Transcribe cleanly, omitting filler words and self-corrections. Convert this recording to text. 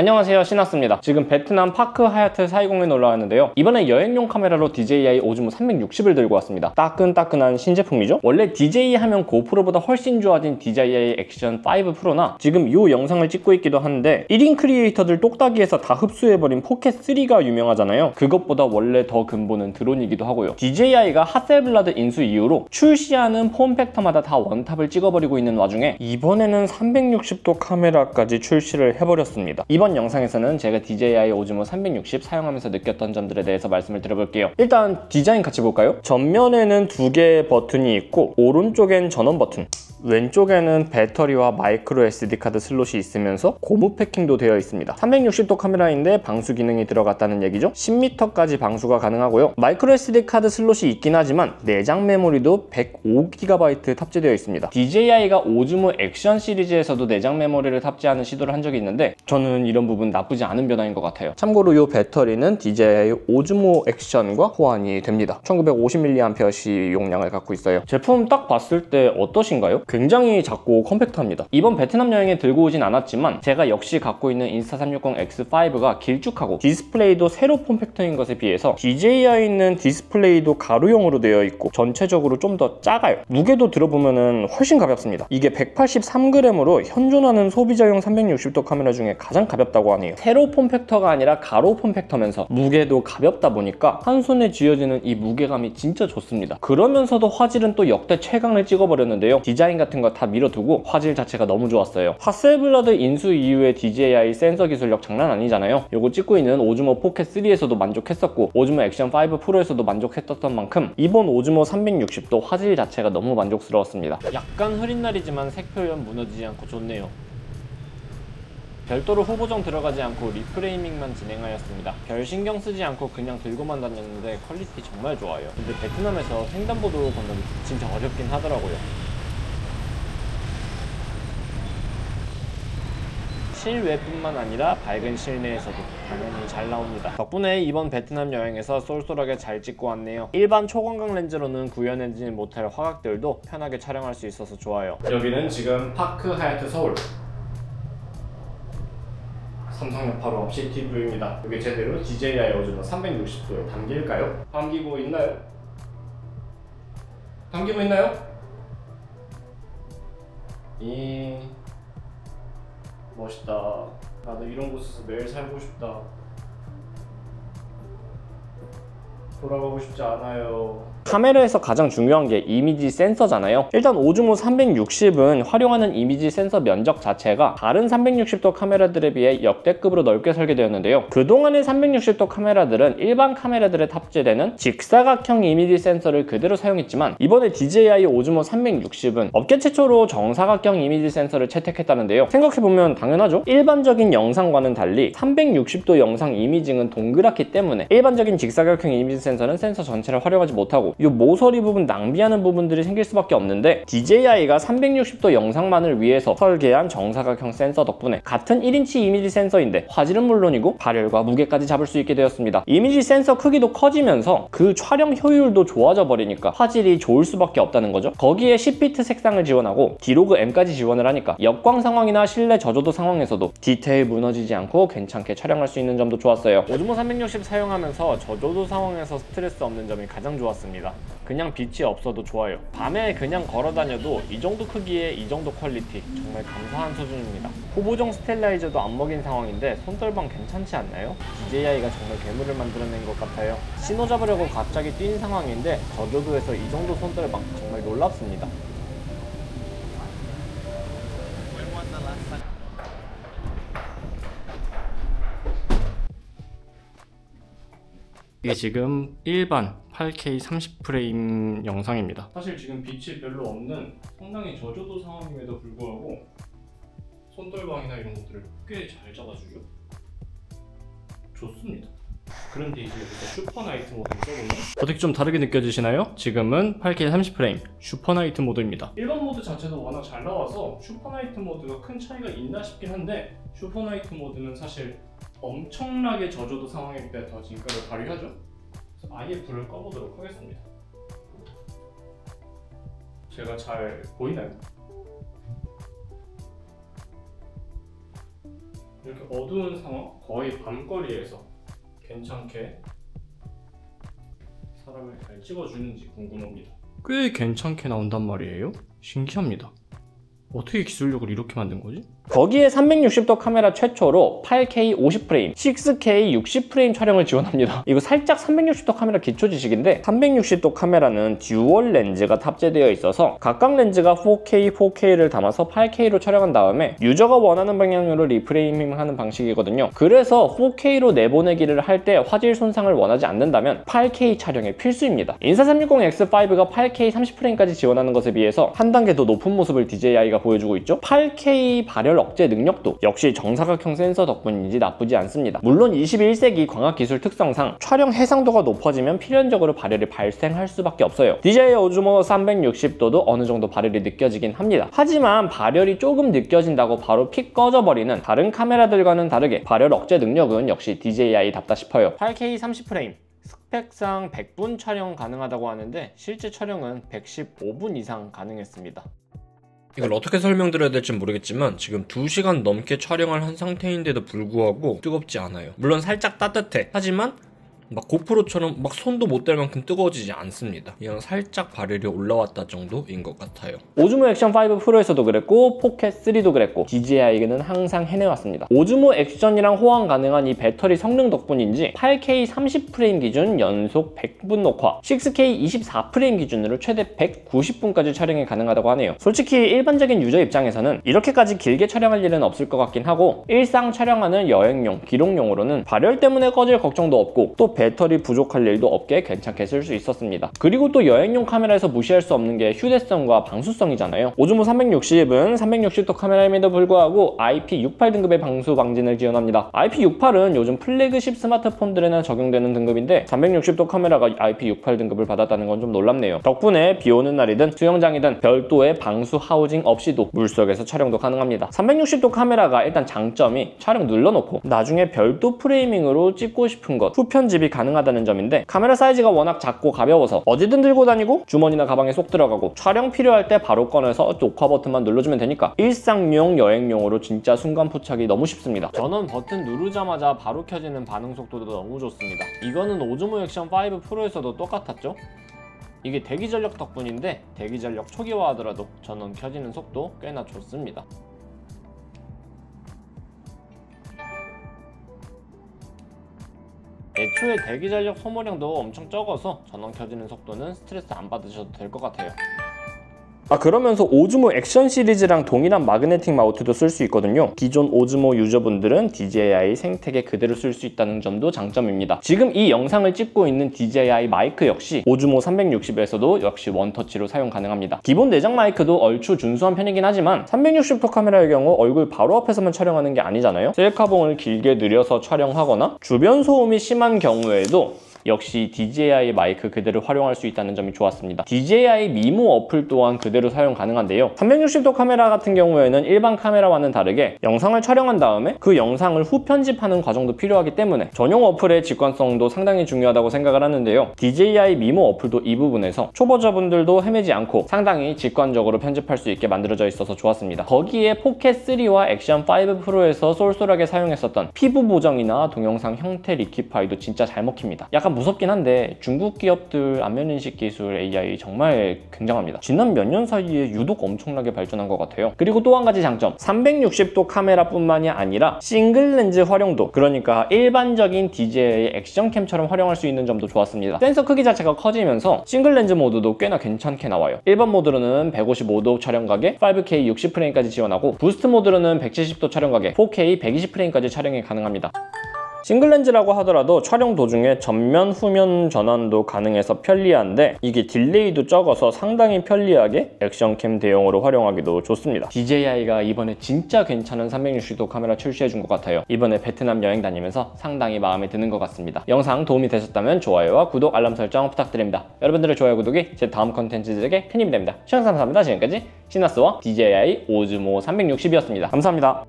안녕하세요, 신하스입니다. 지금 베트남 파크 하얏트 사이공에 놀러 왔는데요. 이번에 여행용 카메라로 DJI 오즈모 360을 들고 왔습니다. 따끈따끈한 신제품이죠. 원래 DJI 하면 고프로보다 훨씬 좋아진 DJI 액션 5 프로나 지금 이 영상을 찍고 있기도 한데 1인 크리에이터들 똑딱이에서 다 흡수해버린 포켓 3가 유명하잖아요. 그것보다 원래 더 근본은 드론이기도 하고요. DJI가 핫셀블라드 인수 이후로 출시하는 폼팩터마다 다 원탑을 찍어버리고 있는 와중에 이번에는 360도 카메라까지 출시를 해버렸습니다. 이번 영상에서는 제가 DJI 오즈모 360 사용하면서 느꼈던 점들에 대해서 말씀을 드려볼게요. 일단 디자인 같이 볼까요? 전면에는 두 개의 버튼이 있고 오른쪽엔 전원 버튼, 왼쪽에는 배터리와 마이크로 SD카드 슬롯이 있으면서 고무 패킹도 되어 있습니다. 360도 카메라인데 방수 기능이 들어갔다는 얘기죠. 10m까지 방수가 가능하고요. 마이크로 SD카드 슬롯이 있긴 하지만 내장 메모리도 105GB 탑재되어 있습니다. DJI가 오즈모 액션 시리즈에서도 내장 메모리를 탑재하는 시도를 한 적이 있는데 저는 이런 부분 나쁘지 않은 변화인 것 같아요. 참고로 이 배터리는 DJI 오즈모 액션과 호환이 됩니다. 1950mAh 용량을 갖고 있어요. 제품 딱 봤을 때 어떠신가요? 굉장히 작고 컴팩트합니다. 이번 베트남 여행에 들고 오진 않았지만 제가 역시 갖고 있는 인스타360X5가 길쭉하고 디스플레이도 세로 폼팩터인 것에 비해서 DJI는 디스플레이도 가로형으로 되어 있고 전체적으로 좀 더 작아요. 무게도 들어보면 훨씬 가볍습니다. 이게 183g으로 현존하는 소비자용 360도 카메라 중에 가장 가볍다고 하네요. 세로 폼팩터가 아니라 가로 폼팩터면서 무게도 가볍다 보니까 한 손에 쥐어지는 이 무게감이 진짜 좋습니다. 그러면서도 화질은 또 역대 최강을 찍어버렸는데요. 디자인 같은 거 다 밀어두고 화질 자체가 너무 좋았어요. 핫셀블라드 인수 이후에 DJI 센서 기술력 장난 아니잖아요. 요거 찍고 있는 오즈모 포켓 3에서도 만족했었고 오즈모 액션 5 프로에서도 만족했었던 만큼 이번 오즈모 360도 화질 자체가 너무 만족스러웠습니다. 약간 흐린 날이지만 색 표현 무너지지 않고 좋네요. 별도로 후보정 들어가지 않고 리프레이밍만 진행하였습니다. 별 신경 쓰지 않고 그냥 들고만 다녔는데 퀄리티 정말 좋아요. 근데 베트남에서 횡단보도 건너기 진짜 어렵긴 하더라고요. 실외뿐만 아니라 밝은 실내에서도 당연히 잘 나옵니다. 덕분에 이번 베트남 여행에서 쏠쏠하게 잘 찍고 왔네요. 일반 초광각 렌즈로는 구현해지지 못할 화각들도 편하게 촬영할 수 있어서 좋아요. 여기는 지금 파크 하얏트 서울 삼성역 바로 앞 시티뷰입니다. 이게 제대로 DJI 오즈모 360도에 담길까요? 담기고 있나요? 담기고 있나요? 멋있다. 나도 이런 곳에서 매일 살고 싶다. 돌아가고 싶지 않아요. 카메라에서 가장 중요한 게 이미지 센서잖아요. 일단 오즈모 360은 활용하는 이미지 센서 면적 자체가 다른 360도 카메라들에 비해 역대급으로 넓게 설계되었는데요. 그동안의 360도 카메라들은 일반 카메라들에 탑재되는 직사각형 이미지 센서를 그대로 사용했지만 이번에 DJI 오즈모 360은 업계 최초로 정사각형 이미지 센서를 채택했다는데요. 생각해보면 당연하죠? 일반적인 영상과는 달리 360도 영상 이미징은 동그랗기 때문에 일반적인 직사각형 이미지 센서는 센서 전체를 활용하지 못하고 이 모서리 부분 낭비하는 부분들이 생길 수밖에 없는데 DJI가 360도 영상만을 위해서 설계한 정사각형 센서 덕분에 같은 1인치 이미지 센서인데 화질은 물론이고 발열과 무게까지 잡을 수 있게 되었습니다. 이미지 센서 크기도 커지면서 그 촬영 효율도 좋아져 버리니까 화질이 좋을 수밖에 없다는 거죠. 거기에 10비트 색상을 지원하고 디로그 M까지 지원을 하니까 역광 상황이나 실내 저조도 상황에서도 디테일 무너지지 않고 괜찮게 촬영할 수 있는 점도 좋았어요. 오즈모 360 사용하면서 저조도 상황에서 스트레스 없는 점이 가장 좋았습니다. 그냥 빛이 없어도 좋아요. 밤에 그냥 걸어 다녀도 이 정도 크기에 이 정도 퀄리티 정말 감사한 수준입니다. 후보정 스텔라이저도 안 먹인 상황인데 손떨방 괜찮지 않나요? DJI가 정말 괴물을 만들어낸 것 같아요. 신호 잡으려고 갑자기 뛴 상황인데 저조도에서 이 정도 손떨방 정말 놀랍습니다. 이게 지금 일반 8K 30프레임 영상입니다. 사실 지금 빛이 별로 없는 상당히 저조도 상황임에도 불구하고 손떨방이나 이런 것들을 꽤 잘 잡아주죠. 좋습니다. 그런데 이제 여기서 슈퍼나이트 모드를 써보면 어떻게 좀 다르게 느껴지시나요? 지금은 8K 30프레임 슈퍼나이트 모드입니다. 일반 모드 자체도 워낙 잘 나와서 슈퍼나이트 모드가 큰 차이가 있나 싶긴 한데 슈퍼나이트 모드는 사실 엄청나게 저조도 상황일 때 더 진가를 발휘하죠. 그래서 아예 불을 꺼보도록 하겠습니다. 제가 잘 보이나요? 이렇게 어두운 상황, 거의 밤거리에서 괜찮게 사람을 잘 찍어주는지 궁금합니다. 꽤 괜찮게 나온단 말이에요? 신기합니다. 어떻게 기술력을 이렇게 만든 거지? 거기에 360도 카메라 최초로 8K 50프레임, 6K 60프레임 촬영을 지원합니다. 이거 살짝 360도 카메라 기초 지식인데 360도 카메라는 듀얼 렌즈가 탑재되어 있어서 각각 렌즈가 4K, 4K를 담아서 8K로 촬영한 다음에 유저가 원하는 방향으로 리프레이밍하는 방식이거든요. 그래서 4K로 내보내기를 할 때 화질 손상을 원하지 않는다면 8K 촬영이 필수입니다. 인사360X5가 8K 30프레임까지 지원하는 것에 비해서 한 단계 더 높은 모습을 DJI가 보여주고 있죠. 8K 발열 억제 능력도 역시 정사각형 센서 덕분인지 나쁘지 않습니다. 물론 21세기 광학기술 특성상 촬영 해상도가 높아지면 필연적으로 발열이 발생할 수밖에 없어요. DJI 오즈모 360도도 어느 정도 발열이 느껴지긴 합니다. 하지만 발열이 조금 느껴진다고 바로 픽 꺼져버리는 다른 카메라들과는 다르게 발열 억제 능력은 역시 DJI답다 싶어요. 8K 30프레임 스펙상 100분 촬영 가능하다고 하는데 실제 촬영은 115분 이상 가능했습니다. 이걸 어떻게 설명드려야 될지 모르겠지만 지금 2시간 넘게 촬영을 한 상태인데도 불구하고 뜨겁지 않아요. 물론 살짝 따뜻해. 하지만 막 고프로처럼 막 손도 못 댈 만큼 뜨거워지지 않습니다. 그냥 살짝 발열이 올라왔다 정도인 것 같아요. 오즈모 액션 5 프로에서도 그랬고 포켓 3도 그랬고 DJI는 항상 해내왔습니다. 오즈모 액션이랑 호환 가능한 이 배터리 성능 덕분인지 8K 30프레임 기준 연속 100분 녹화, 6K 24프레임 기준으로 최대 190분까지 촬영이 가능하다고 하네요. 솔직히 일반적인 유저 입장에서는 이렇게까지 길게 촬영할 일은 없을 것 같긴 하고 일상 촬영하는 여행용, 기록용으로는 발열 때문에 꺼질 걱정도 없고 또 배터리 부족할 일도 없게 괜찮게 쓸 수 있었습니다. 그리고 또 여행용 카메라에서 무시할 수 없는 게 휴대성과 방수성이잖아요. 오즈모 360은 360도 카메라임에도 불구하고 IP68 등급의 방수 방진을 지원합니다. IP68은 요즘 플래그십 스마트폰들에나 적용되는 등급인데 360도 카메라가 IP68 등급을 받았다는 건 좀 놀랍네요. 덕분에 비 오는 날이든 수영장이든 별도의 방수 하우징 없이도 물속에서 촬영도 가능합니다. 360도 카메라가 일단 장점이 촬영 눌러놓고 나중에 별도 프레이밍으로 찍고 싶은 것 후편집이 가능하다는 점인데 카메라 사이즈가 워낙 작고 가벼워서 어디든 들고 다니고 주머니나 가방에 쏙 들어가고 촬영 필요할 때 바로 꺼내서 녹화 버튼만 눌러주면 되니까 일상용 여행용으로 진짜 순간 포착이 너무 쉽습니다. 전원 버튼 누르자마자 바로 켜지는 반응 속도도 너무 좋습니다. 이거는 오즈모 액션 5 프로에서도 똑같았죠? 이게 대기 전력 덕분인데 대기 전력 초기화 하더라도 전원 켜지는 속도 꽤나 좋습니다. 애초에 대기 전력 소모량도 엄청 적어서 전원 켜지는 속도는 스트레스 안 받으셔도 될 것 같아요. 그러면서 오즈모 액션 시리즈랑 동일한 마그네틱 마우트도 쓸 수 있거든요. 기존 오즈모 유저분들은 DJI 생태계 그대로 쓸 수 있다는 점도 장점입니다. 지금 이 영상을 찍고 있는 DJI 마이크 역시 오즈모 360에서도 역시 원터치로 사용 가능합니다. 기본 내장 마이크도 얼추 준수한 편이긴 하지만 360도 카메라의 경우 얼굴 바로 앞에서만 촬영하는 게 아니잖아요. 셀카봉을 길게 늘려서 촬영하거나 주변 소음이 심한 경우에도 역시 DJI 마이크 그대로 활용할 수 있다는 점이 좋았습니다. DJI 미모 어플 또한 그대로 사용 가능한데요. 360도 카메라 같은 경우에는 일반 카메라와는 다르게 영상을 촬영한 다음에 그 영상을 후편집하는 과정도 필요하기 때문에 전용 어플의 직관성도 상당히 중요하다고 생각을 하는데요. DJI 미모 어플도 이 부분에서 초보자분들도 헤매지 않고 상당히 직관적으로 편집할 수 있게 만들어져 있어서 좋았습니다. 거기에 포켓 3와 액션 5 프로에서 쏠쏠하게 사용했었던 피부 보정이나 동영상 형태 리키파이도 진짜 잘 먹힙니다. 약간 무섭긴 한데 중국 기업들 안면인식 기술 AI 정말 굉장합니다. 지난 몇 년 사이에 유독 엄청나게 발전한 것 같아요. 그리고 또 한 가지 장점, 360도 카메라뿐만이 아니라 싱글 렌즈 활용도, 그러니까 일반적인 DJI 액션캠처럼 활용할 수 있는 점도 좋았습니다. 센서 크기 자체가 커지면서 싱글 렌즈 모드도 꽤나 괜찮게 나와요. 일반 모드로는 155도 촬영각에 5K 60프레임까지 지원하고 부스트 모드로는 170도 촬영각에 4K 120프레임까지 촬영이 가능합니다. 싱글 렌즈라고 하더라도 촬영 도중에 전면, 후면 전환도 가능해서 편리한데 이게 딜레이도 적어서 상당히 편리하게 액션캠 대용으로 활용하기도 좋습니다. DJI가 이번에 진짜 괜찮은 360도 카메라 출시해준 것 같아요. 이번에 베트남 여행 다니면서 상당히 마음에 드는 것 같습니다. 영상 도움이 되셨다면 좋아요와 구독, 알람 설정 부탁드립니다. 여러분들의 좋아요, 구독이 제 다음 컨텐츠들에게 큰 힘이 됩니다. 시청해주셔서 감사합니다. 지금까지 시나스와 DJI 오즈모 360이었습니다. 감사합니다.